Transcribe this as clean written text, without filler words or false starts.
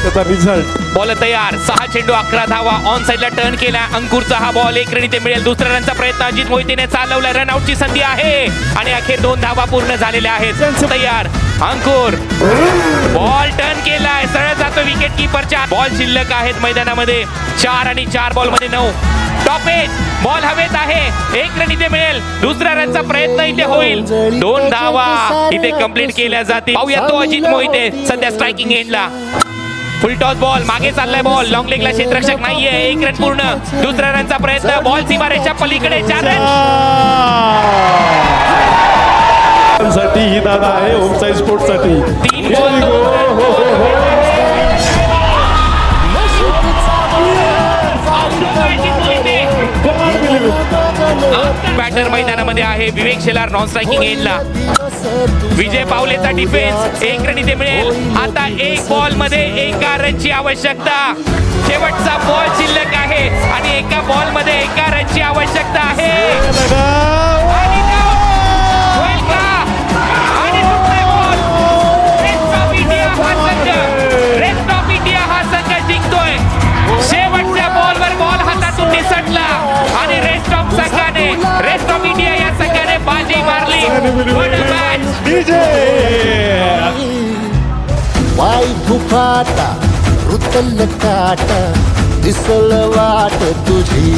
त्याचा result. Ball तयार, 6 चेंडू 11 धावा. ऑन साइडला टर्न केला अंकुरचा हा बॉल. 1 रन इथे मिळेल. दुसऱ्या रनचा प्रयत्न अजित मोहितेने चालवला. रन आउटची संधी आहे आणि अखेर 2 धावा पूर्ण झालेल्या आहेत. तयार अंकुर, बॉल टर्न केलाय, सरळ जातो विकेट कीपरच्या. बॉल शिल्लक आहेत मैदानामध्ये 4 आणि 4 बॉल मध्ये 9. टॉपेज बॉल हवेत आहे. 1 रन इथे मिळेल. दुसऱ्या रनचा प्रयत्न इथे होईल. 2 धावा इथे कंप्लीट केल्या जातील. पाहूया तो अजित मोहिते सध्या स्ट्रायकिंग एंडला. फुल टॉस बॉल, मागे चाललाय बॉल. लॉंग लेगला क्षेत्ररक्षक नाहीये. 1 रन पूर्ण. दुसऱ्या रनचा प्रयत्न. बॉल सीमारेषेच्या पलीकडे. 4 रन साठी ही दादा आहे होमसाइड स्पोर्ट साठी. 3 बॉल 2 बॅटर मैदानामध्ये आहे. विवेक शेलार नॉन स्ट्रायकिंग एंडला. विजय पावलेचा डिफेन्स. 1 रन इथे मिळेल. आता 1 बॉल मध्ये 1 रनची आवश्यकता. शेवटचा बॉल शिल्लक आहे आणि 1 बॉल मध्ये 1 रनची आवश्यकता आहे. रेस्ट ऑफ इंडिया हा संघ जिंकतोय. शेवटच्या बॉलवर बॉल हातातून निसटला आणि रेस्ट ऑफ इंडिया या संघाने बाजी मारली. वाई फुफाटा रुतल काटा दिसल वाट तुझी.